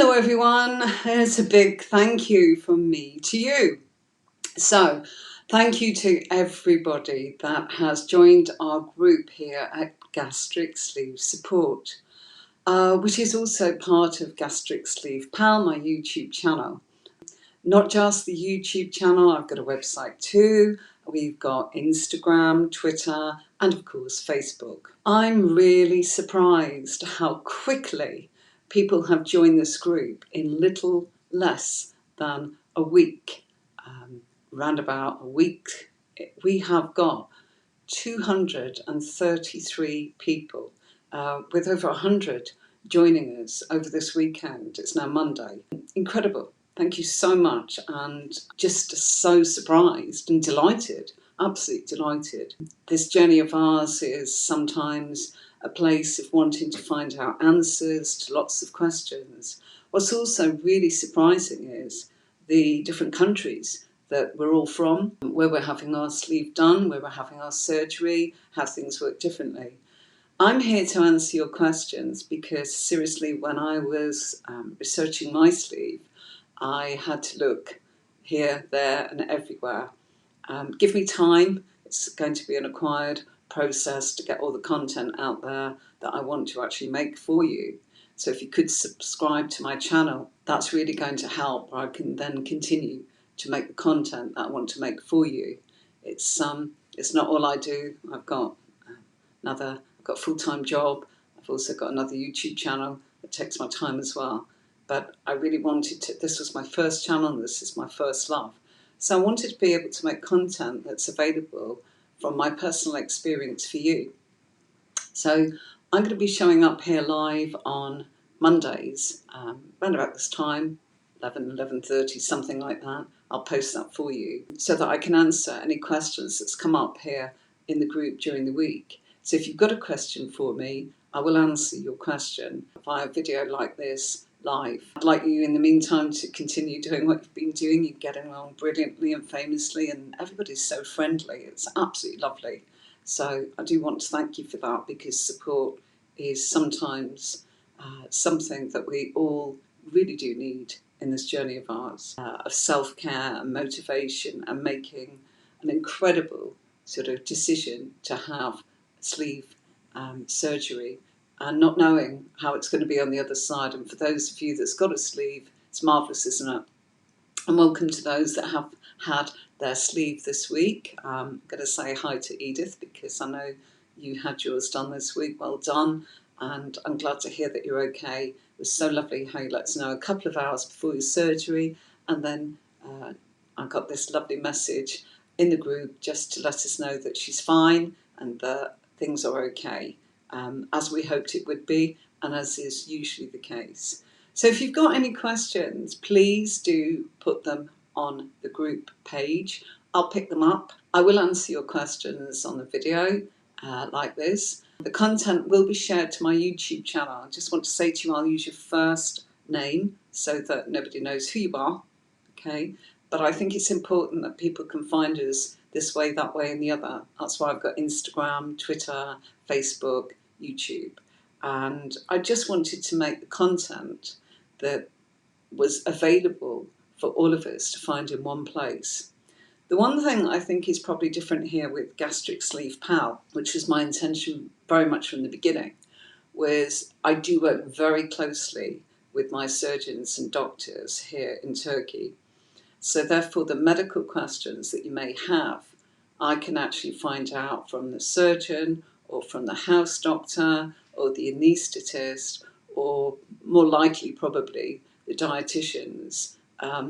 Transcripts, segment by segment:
Hello everyone, it's a big thank you from me to you. So thank you to everybody that has joined our group here at Gastric Sleeve Support, which is also part of Gastric Sleeve Pal, my YouTube channel. Not just the YouTube channel, I've got a website too. We've got Instagram, Twitter, and of course Facebook. I'm really surprised how quickly people have joined this group in little less than a week. Round about a week, we have got 233 people, with over 100 joining us over this weekend. It's now Monday. Incredible. Thank you so much, and just so surprised and delighted, absolutely delighted. This journey of ours is sometimes a place of wanting to find out answers to lots of questions. What's also really surprising is the different countries that we're all from, where we're having our sleeve done, where we're having our surgery, how things work differently. I'm here to answer your questions because seriously, when I was researching my sleeve, I had to look here, there and everywhere. Give me time. It's going to be an acquired process to get all the content out there that I want to actually make for you. So if you could subscribe to my channel, that's really going to help. I can then continue to make the content that I want to make for you. It's not all I do. I've got a full-time job. I've also got another YouTube channel that takes my time as well. But I really wanted to, this was my first channel, this is my first love. So I wanted to be able to make content that's available from my personal experience for you. So I'm going to be showing up here live on Mondays, around about this time, 11:30, something like that. I'll post that for you so that I can answer any questions that's come up here in the group during the week. So if you've got a question for me, I will answer your question via video like this live. I'd like you in the meantime to continue doing what you've been doing. You're getting along brilliantly and famously, and everybody's so friendly. It's absolutely lovely. So I do want to thank you for that, because support is sometimes something that we all really do need in this journey of ours, of self-care and motivation, and making an incredible sort of decision to have sleeve surgery and not knowing how it's going to be on the other side. And for those of you that's got a sleeve, it's marvellous, isn't it? And welcome to those that have had their sleeve this week. I'm going to say hi to Edith because I know you had yours done this week. Well done. And I'm glad to hear that you're okay. It was so lovely how you let us know a couple of hours before your surgery. And then I got this lovely message in the group just to let us know that she's fine and that things are okay, as we hoped it would be, and as is usually the case. So if you've got any questions, please do put them on the group page. I'll pick them up. I will answer your questions on the video like this. The content will be shared to my YouTube channel. I just want to say to you, I'll use your first name so that nobody knows who you are, okay? But I think it's important that people can find us this way, that way and the other. That's why I've got Instagram, Twitter, Facebook, YouTube. And I just wanted to make the content that was available for all of us to find in one place. The one thing I think is probably different here with Gastric Sleeve Pal, which was my intention very much from the beginning, was I do work very closely with my surgeons and doctors here in Turkey. So therefore the medical questions that you may have, I can actually find out from the surgeon or from the house doctor or the anaesthetist, or more likely probably the dietitians,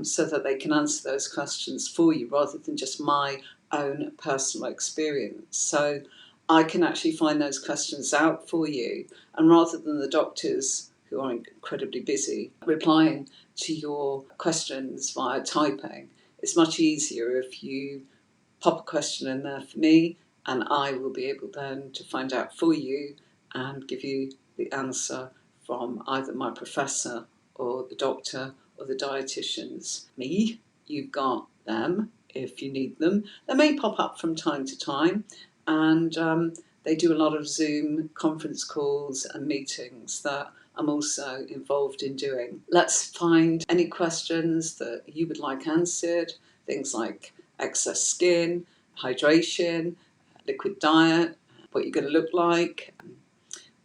so that they can answer those questions for you rather than just my own personal experience. So I can actually find those questions out for you, and rather than the doctors, who are incredibly busy, replying to your questions via typing, it's much easier if you pop a question in there for me, and I will be able then to find out for you and give you the answer from either my professor or the doctor or the dietitians. Me, you've got them if you need them. They may pop up from time to time, and they do a lot of Zoom conference calls and meetings that I'm also involved in doing. Let's find any questions that you would like answered, things like excess skin, hydration, liquid diet, what you're going to look like,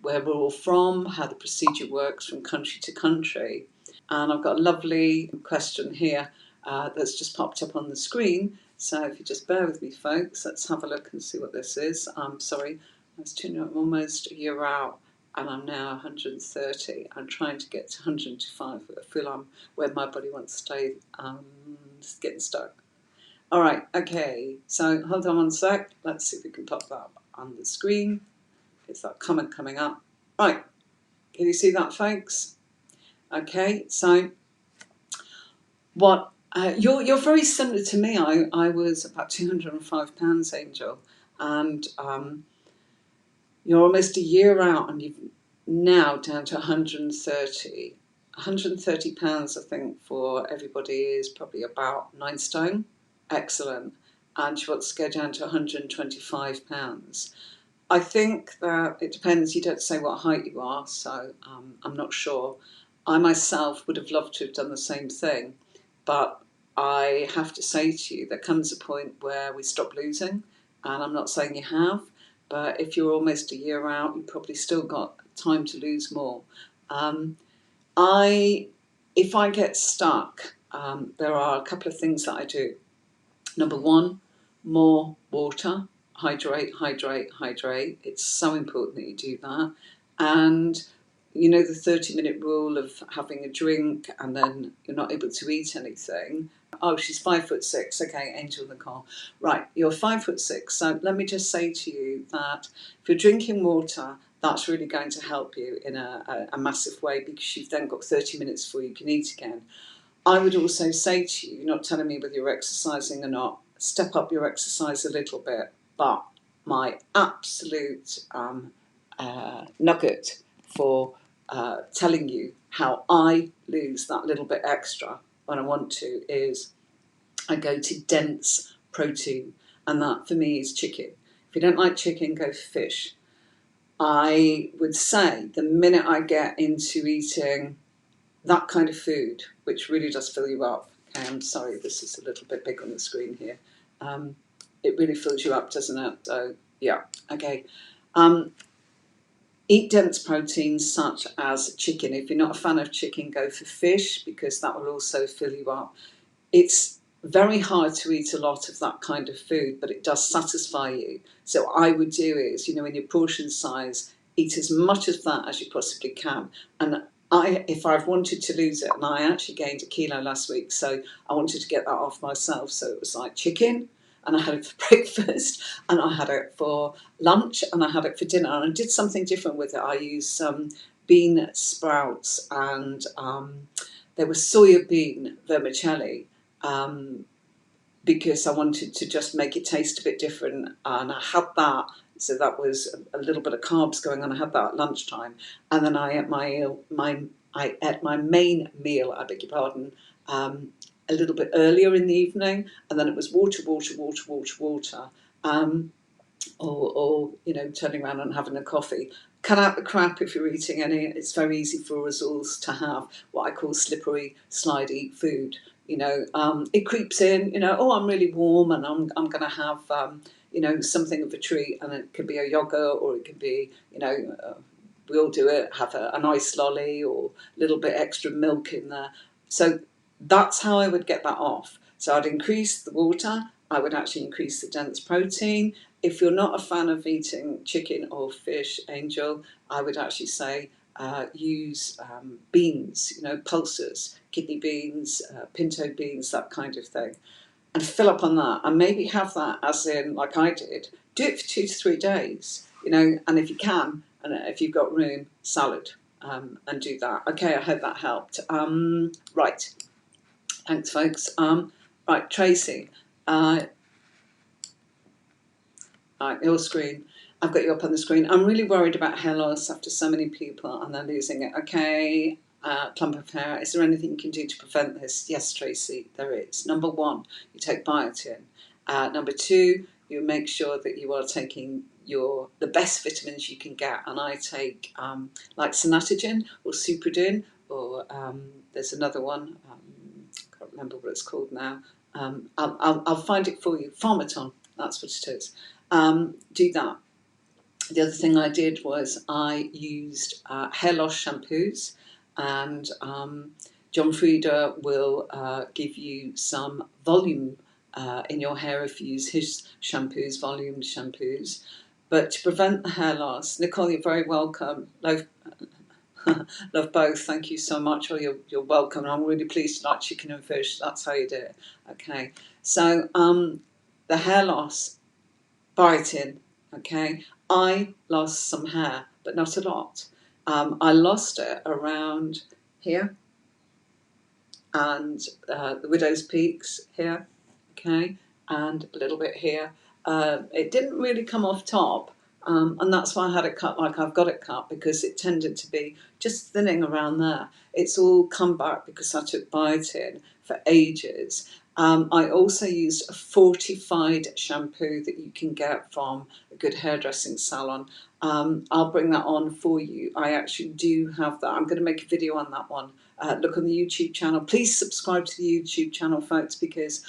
where we're all from, how the procedure works from country to country. And I've got a lovely question here that's just popped up on the screen. So if you just bear with me, folks, let's have a look and see what this is. I'm sorry, I'm almost a year out and I'm now 130. I'm trying to get to 125. I feel I'm where my body wants to stay. Just getting stuck. All right, okay, so hold on one sec. Let's see if we can pop that up on the screen. Is that comment coming up? Right, can you see that, folks? Okay, so what you're very similar to me. I was about 205 pounds, Angel, and you're almost a year out, and you've now down to 130. 130 pounds, I think, for everybody is probably about 9 stone. Excellent, and she wants to go down to 125 pounds. I think that it depends. You don't say what height you are, so I'm not sure. I myself would have loved to have done the same thing, but I have to say to you, there comes a point where we stop losing, and I'm not saying you have, but if you're almost a year out, you've probably still got time to lose more. If I get stuck, there are a couple of things that I do. Number one, more water. Hydrate, hydrate, hydrate. It's so important that you do that. And you know the 30-minute rule of having a drink and then you're not able to eat anything. Oh, she's 5'6". Okay, Angel Nicole. Right, you're 5'6". So let me just say to you that if you're drinking water, that's really going to help you in a massive way, because you've then got 30 minutes before you can eat again. I would also say to you, you're not telling me whether you're exercising or not, step up your exercise a little bit. But my absolute nugget for telling you how I lose that little bit extra when I want to is I go to dense protein, and that for me is chicken. If you don't like chicken, go for fish. I would say the minute I get into eating that kind of food, which really does fill you up. Okay, I'm sorry, this is a little bit big on the screen here. It really fills you up, doesn't it? So, yeah, okay. Eat dense proteins such as chicken. If you're not a fan of chicken, go for fish, because that will also fill you up. It's very hard to eat a lot of that kind of food, but it does satisfy you. So what I would do is, in your portion size, eat as much of that as you possibly can. And if I've wanted to lose it, and I actually gained 1 kilo last week, so I wanted to get that off myself. So it was like chicken, and I had it for breakfast, and I had it for lunch, and I had it for dinner. And I did something different with it. I used some bean sprouts, and there was soya bean vermicelli, because I wanted to just make it taste a bit different. And I had that, so that was a little bit of carbs going on. I had that at lunchtime, and then I ate my main meal, I beg your pardon, a little bit earlier in the evening, and then it was water, or turning around and having a coffee. Cut out the crap if you're eating any. It's very easy for us all to have what I call slippery, slidey food. It creeps in. Oh, I'm really warm, and I'm going to have something of a treat, and it could be a yogurt, or it could be we all do it. Have a nice lolly or a little bit extra milk in there. So that's how I would get that off. So I'd increase the water. I would actually increase the dense protein. If you're not a fan of eating chicken or fish, Angel, I would actually say use beans, pulses, kidney beans, pinto beans, that kind of thing, and fill up on that. And maybe have that as in, like I did, do it for 2 to 3 days, and if you can, and if you've got room, salad, and do that. Okay, I hope that helped. Right. Thanks, folks. Right, Tracy. Your screen. I've got you up on the screen. I'm really worried about hair loss after so many people and they're losing it. Okay, clump of hair. Is there anything you can do to prevent this? Yes, Tracy, there is. Number 1, you take biotin. Number 2, you make sure that you are taking the best vitamins you can get. And I take like Sanatogen or Supradin, or there's another one, I can't remember what it's called now. I'll find it for you. Pharmaton, that's what it is. Do that. The other thing I did was I used hair loss shampoos, and John Frieda will give you some volume in your hair if you use his shampoos, volume shampoos. But to prevent the hair loss, Nicole, you're very welcome. Love, love both. Thank you so much. Or you're welcome. I'm really pleased to like chicken and fish. That's how you do it. Okay. So the hair loss, biotin. Okay. I lost some hair, but not a lot. I lost it around here and the widow's peaks here, okay, and a little bit here. It didn't really come off top, and that's why I had it cut like I've got it cut, because it tended to be just thinning around there. It's all come back because I took biotin for ages. I also used a fortified shampoo that you can get from a good hairdressing salon. I'll bring that on for you. I actually do have that. I'm going to make a video on that one. Look on the YouTube channel. Please subscribe to the YouTube channel, folks, because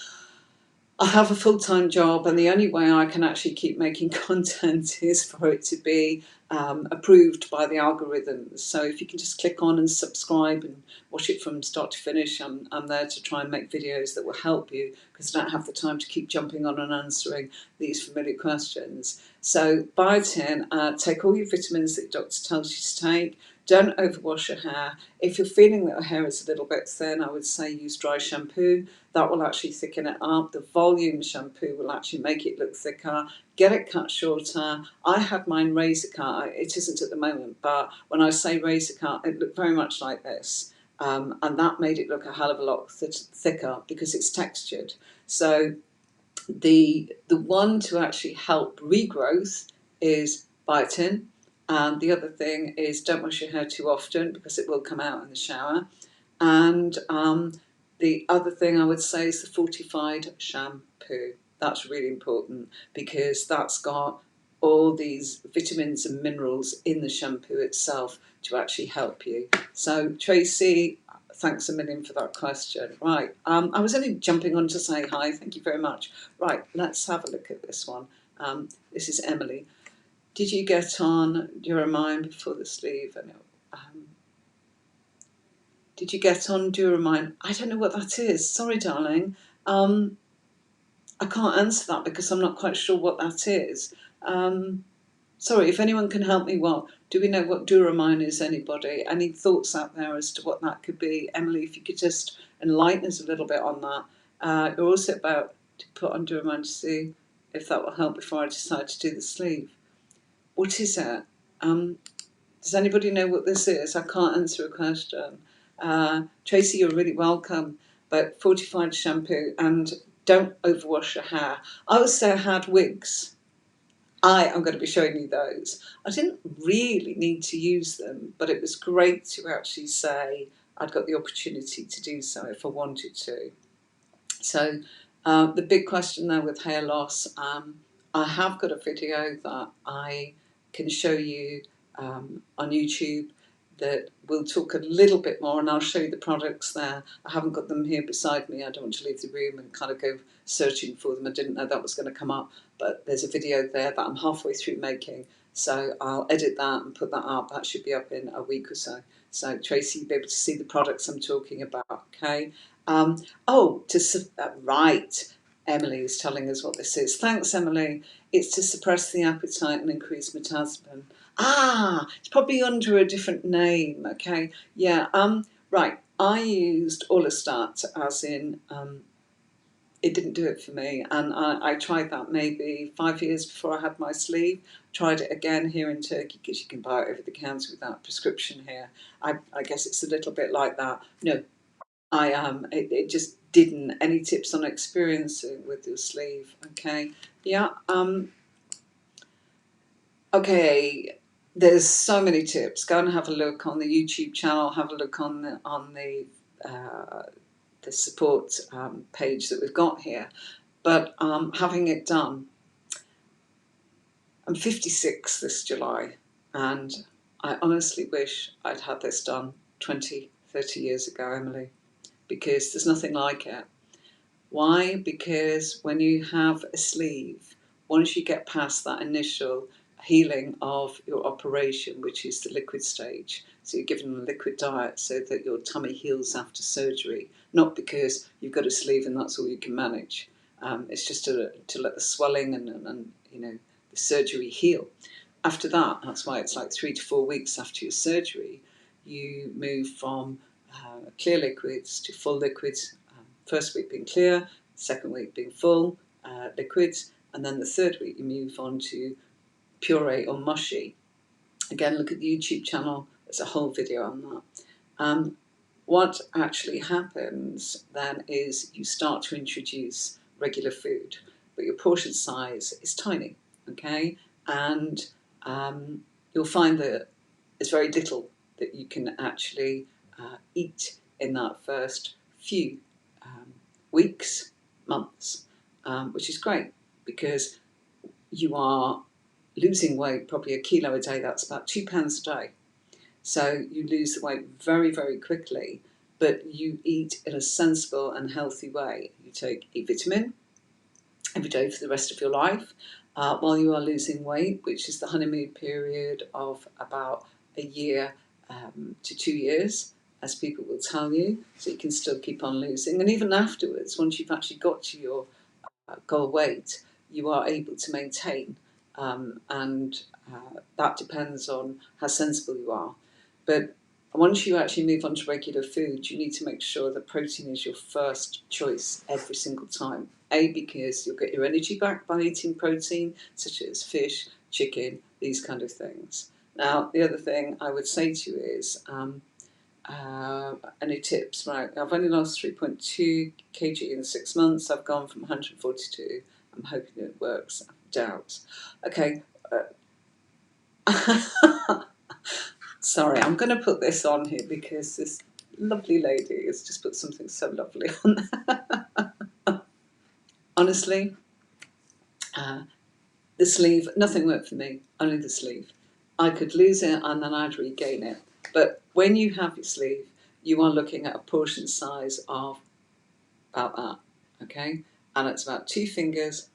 I have a full-time job, and the only way I can actually keep making content is for it to be approved by the algorithms. So if you can just click on and subscribe and watch it from start to finish, I'm there to try and make videos that will help you, because I don't have the time to keep jumping on and answering these familiar questions. So biotin, take all your vitamins that your doctor tells you to take. Don't overwash your hair. If you're feeling that your hair is a little bit thin, I would say use dry shampoo. That will actually thicken it up. The volume shampoo will actually make it look thicker. Get it cut shorter. I had mine razor cut. It isn't at the moment, but when I say razor cut, it looked very much like this. And that made it look a hell of a lot thicker because it's textured. So the one to actually help regrowth is biotin. And the other thing is, don't wash your hair too often because it will come out in the shower. And the other thing I would say is the fortified shampoo. That's really important because that's got all these vitamins and minerals in the shampoo itself to actually help you. So Tracy, thanks a million for that question. Right, I was only jumping on to say hi. Thank you very much. Right, let's have a look at this one. This is Emily. Did you get on Duramine before the sleeve? Did you get on Duramine? I don't know what that is. Sorry, darling. I can't answer that because I'm not quite sure what that is. Sorry, if anyone can help me, do we know what Duramine is, anybody? Any thoughts out there as to what that could be? Emily, if you could just enlighten us a little bit on that. You're also about to put on Duramine to see if that will help before I decide to do the sleeve. What is it? Does anybody know what this is? I can't answer a question. Tracy, you're really welcome. But fortified shampoo, and don't overwash your hair. I would say I had wigs. I am going to be showing you those. I didn't really need to use them, but it was great to actually say I'd got the opportunity to do so if I wanted to. So the big question there with hair loss, I have got a video that I can show you on YouTube that will talk a little bit more, and I'll show you the products there. I haven't got them here beside me. I don't want to leave the room and kind of go searching for them. I didn't know that was going to come up, but there's a video there that I'm halfway through making. So I'll edit that and put that up. That should be up in a week or so. So Tracy, you'll be able to see the products I'm talking about, okay? Right. Emily is telling us what this is. Thanks, Emily. It's to suppress the appetite and increase metabolism. It's probably under a different name. Okay, yeah. Right. I used Orlistat, as in it didn't do it for me, and I tried that maybe 5 years before I had my sleeve. Tried it again here in Turkey because you can buy it over the counter without prescription here. I guess it's a little bit like that. No, I am. It just didn't. Any tips on experiencing with your sleeve? Okay. Yeah. Okay. There's so many tips. Go and have a look on the YouTube channel. Have a look on the support page that we've got here. But having it done. I'm 56 this July, and I honestly wish I'd had this done 20, 30 years ago, Emily, because there's nothing like it. Why? Because when you have a sleeve, once you get past that initial healing of your operation, which is the liquid stage, so you're given a liquid diet so that your tummy heals after surgery, not because you've got a sleeve and that's all you can manage. It's just to let the swelling and the surgery heal. After that, that's why it's like 3 to 4 weeks after your surgery, you move from clear liquids to full liquids. First week being clear, second week being full liquids, and then the third week you move on to puree or mushy. Again, look at the YouTube channel, there's a whole video on that. What actually happens then is you start to introduce regular food, but your portion size is tiny, okay? And you'll find that it's very little that you can actually eat in that first few weeks, months, which is great because you are losing weight, probably a kilo a day, that's about £2 a day. So you lose the weight very, very quickly, but you eat in a sensible and healthy way. You take a vitamin every day for the rest of your life while you are losing weight, which is the honeymoon period of about a year to 2 years, as people will tell you, so you can still keep on losing. And even afterwards, once you've actually got to your goal weight, you are able to maintain, and that depends on how sensible you are. But once you actually move on to regular food, you need to make sure that protein is your first choice every single time. A, because you'll get your energy back by eating protein, such as fish, chicken, these kind of things. Now, the other thing I would say to you is, any tips? Right, I've only lost 3.2 kg in 6 months. I've gone from 142. I'm hoping it works. I doubt. Okay. Sorry, I'm going to put this on here because this lovely lady has just put something so lovely on there. Honestly, the sleeve, nothing worked for me, only the sleeve. I could lose it and then I'd regain it. But when you have your sleeve, you are looking at a portion size of about that, okay? And it's about two fingers,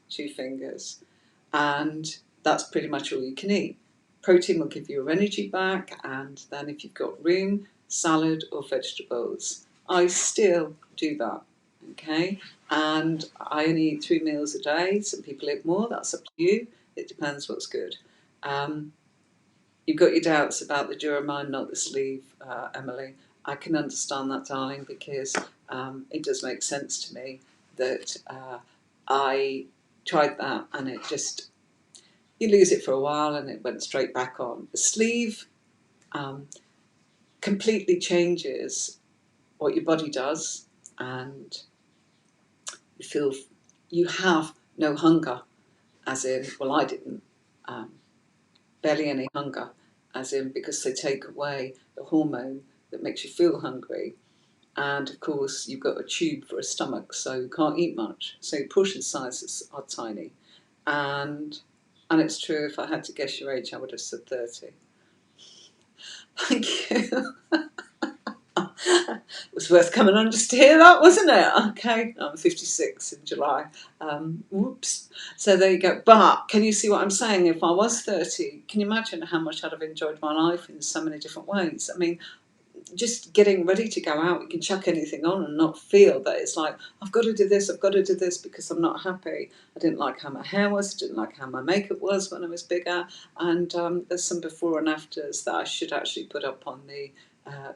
and that's pretty much all you can eat. Protein will give you your energy back, and then if you've got room, salad or vegetables. I still do that, okay? And I only eat 3 meals a day. Some people eat more, that's up to you. It depends what's good. You've got your doubts about the Duromine, not the sleeve, Emily. I can understand that, darling, because it does make sense to me that I tried that and it just, you lose it for a while and it went straight back on. The sleeve completely changes what your body does, and you have no hunger, as in, well, I didn't. Barely any hunger, as in because they take away the hormone that makes you feel hungry. And of course, you've got a tube for a stomach, so you can't eat much. So your portion sizes are tiny. And it's true, if I had to guess your age, I would have said 30. Thank you. It was worth coming on just to hear that, wasn't it? Okay, I'm 56 in July. Whoops. So there you go. But can you see what I'm saying? If I was 30, can you imagine how much I'd have enjoyed my life in so many different ways? I mean, just getting ready to go out, you can chuck anything on and not feel that it's like, I've got to do this because I'm not happy. I didn't like how my hair was, I didn't like how my makeup was when I was bigger, and there's some before and afters that I should actually put up on the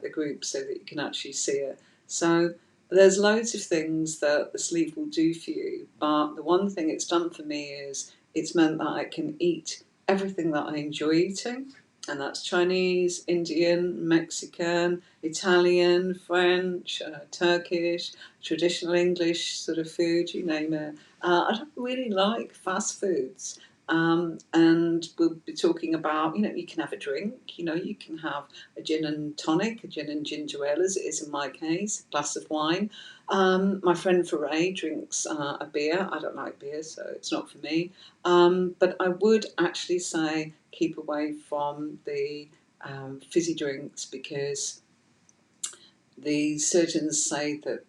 group so that you can actually see it. So there's loads of things that the sleeve will do for you, but the one thing it's done for me is it's meant that I can eat everything that I enjoy eating. And that's Chinese, Indian, Mexican, Italian, French, Turkish, traditional English sort of food, you name it. I don't really like fast foods. and we'll be talking about, you can have a drink, you can have a gin and tonic, a gin and ginger ale, as it is in my case, a glass of wine. My friend Foray drinks a beer. I don't like beer, so it's not for me. But I would actually say keep away from the fizzy drinks, because the surgeons say that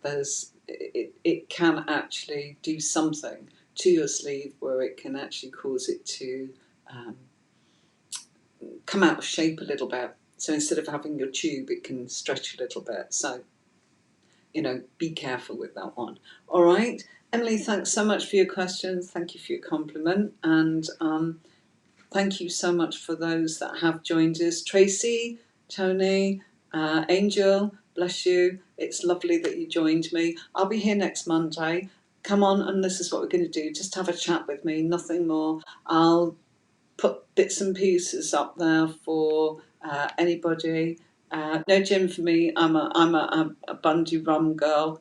it can actually do something to your sleeve where it can actually cause it to come out of shape a little bit. So instead of having your tube, it can stretch a little bit. So, be careful with that one. All right. Emily, thanks so much for your questions. Thank you for your compliment. And thank you so much for those that have joined us. Tracy, Tony, Angel, bless you. It's lovely that you joined me. I'll be here next Monday. Come on, and this is what we're going to do. Just have a chat with me, nothing more. I'll put bits and pieces up there for anybody. No gin for me. I'm a Bundy rum girl.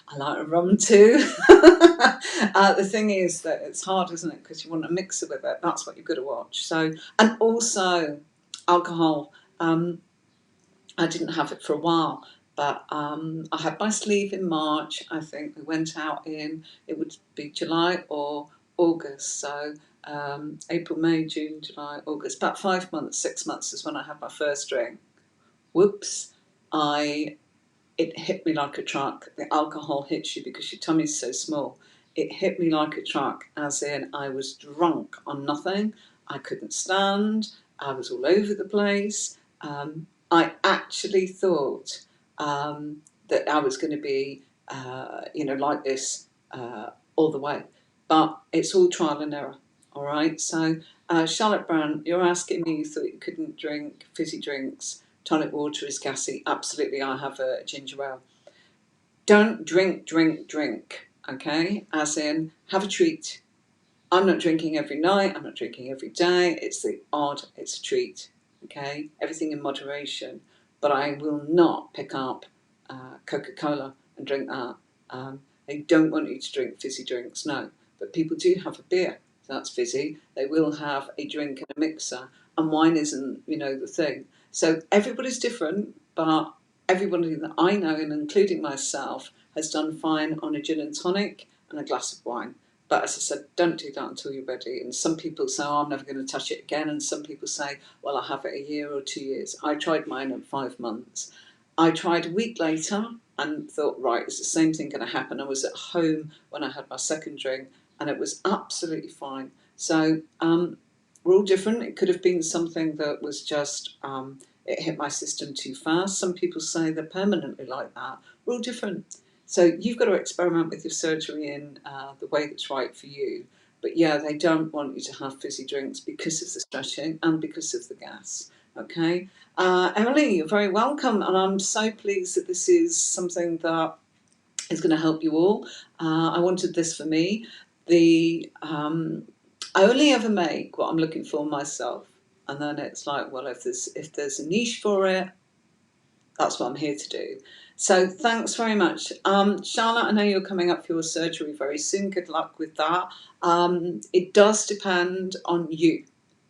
I like a rum too. The thing is that it's hard, isn't it? Because you want a mixer with it. That's what you've got to watch. So, and also alcohol. I didn't have it for a while, but I had my sleeve in March. I think we went out it would be July or August. So April, May, June, July, August. About 5 months, 6 months is when I had my first drink. Whoops. It hit me like a truck. The alcohol hits you because your tummy's so small. It hit me like a truck, as in I was drunk on nothing. I couldn't stand. I was all over the place. I actually thought that I was going to be, like this all the way. But it's all trial and error. All right. So, Charlotte Brown, you're asking me, you thought you couldn't drink fizzy drinks. Tonic water is gassy. Absolutely, I have a ginger ale. Don't drink, okay? As in, have a treat. I'm not drinking every night. I'm not drinking every day. It's the odd, it's a treat, okay? Everything in moderation. But I will not pick up Coca-Cola and drink that. They don't want you to drink fizzy drinks, no. But people do have a beer. So that's fizzy. They will have a drink and a mixer. And wine isn't, the thing. So everybody's different, but everybody that I know, and including myself, has done fine on a gin and tonic and a glass of wine. But as I said, don't do that until you're ready. And some people say, I'm never going to touch it again. And some people say, well, I'll have it a year or 2 years. I tried mine at 5 months. I tried a week later and thought, right, is the same thing going to happen? I was at home when I had my second drink and it was absolutely fine. So we're all different. It could have been something that was just, it hit my system too fast. Some people say they're permanently like that. We're all different. So you've got to experiment with your surgery in the way that's right for you. But yeah, they don't want you to have fizzy drinks because of the stretching and because of the gas. Okay. Emily, you're very welcome. And I'm so pleased that this is something that is going to help you all. I wanted this for me. I only ever make what I'm looking for myself. And then it's like, well, if there's a niche for it, that's what I'm here to do. So thanks very much. Charlotte, I know you're coming up for your surgery very soon. Good luck with that. It does depend on you,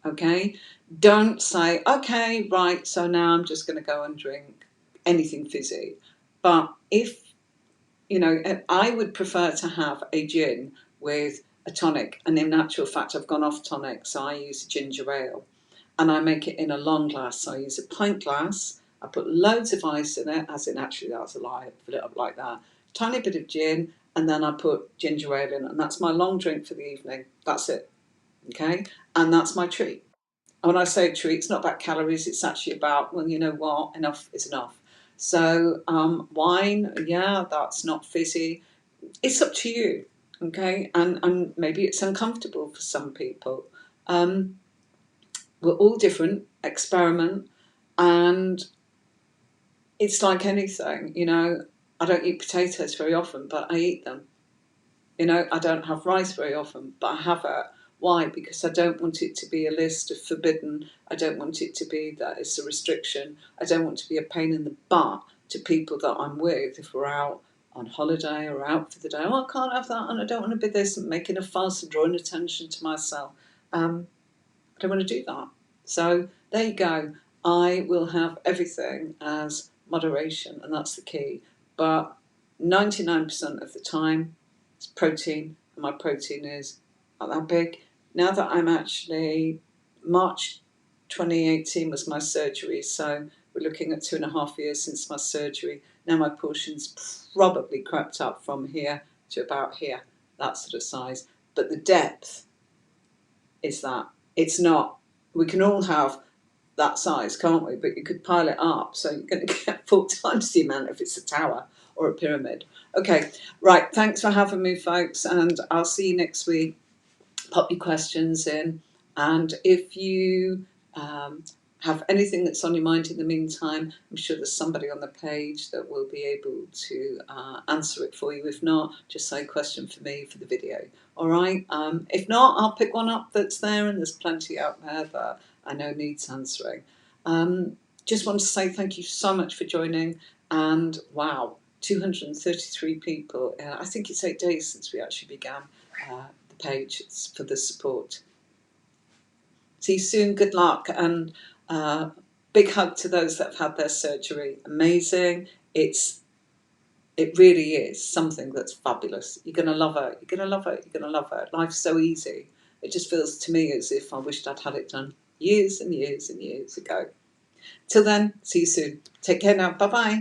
okay? Don't say, okay, right, so now I'm just going to go and drink anything fizzy. But if, I would prefer to have a gin with a tonic. And in actual fact, I've gone off tonic, so I use ginger ale. And I make it in a long glass. So I use a pint glass. I put loads of ice in it, as in actually that's a lie, I fill it up like that. Tiny bit of gin, and then I put ginger ale in, and that's my long drink for the evening. That's it, okay? And that's my treat. And when I say treat, it's not about calories, it's actually about, well, you know what, enough is enough. So wine, yeah, that's not fizzy. It's up to you, okay? And maybe it's uncomfortable for some people. We're all different, experiment, and it's like anything, I don't eat potatoes very often, but I eat them. I don't have rice very often, but I have it. Why? Because I don't want it to be a list of forbidden. I don't want it to be that it's a restriction. I don't want to be a pain in the butt to people that I'm with if we're out on holiday or out for the day. Oh, I can't have that, and I don't want to be this and making a fuss and drawing attention to myself. I don't want to do that. So there you go. I will have everything as moderation, and that's the key. But 99% of the time, it's protein, and my protein is not that big. Now that I'm actually, March 2018 was my surgery, so we're looking at 2.5 years since my surgery. Now my portion's probably crept up from here to about here, that sort of size. But the depth is that. It's not, we can all have that size, can't we? But you could pile it up, so you're going to get 4 times the amount if it's a tower or a pyramid. Okay, right, thanks for having me, folks, and I'll see you next week. Pop your questions in, and if you have anything that's on your mind in the meantime, I'm sure there's somebody on the page that will be able to answer it for you. If not, just say question for me for the video. All right. If not, I'll pick one up that's there, and there's plenty out there that I know needs answering. Just want to say thank you so much for joining, and wow, 233 people. I think it's 8 days since we actually began the page. It's for the support. See you soon. Good luck, and big hug to those that have had their surgery. Amazing. It really is something that's fabulous. You're going to love it. You're going to love it. You're going to love it. Life's so easy. It just feels to me as if I wished I'd had it done years and years and years ago. Till then, see you soon. Take care now. Bye-bye.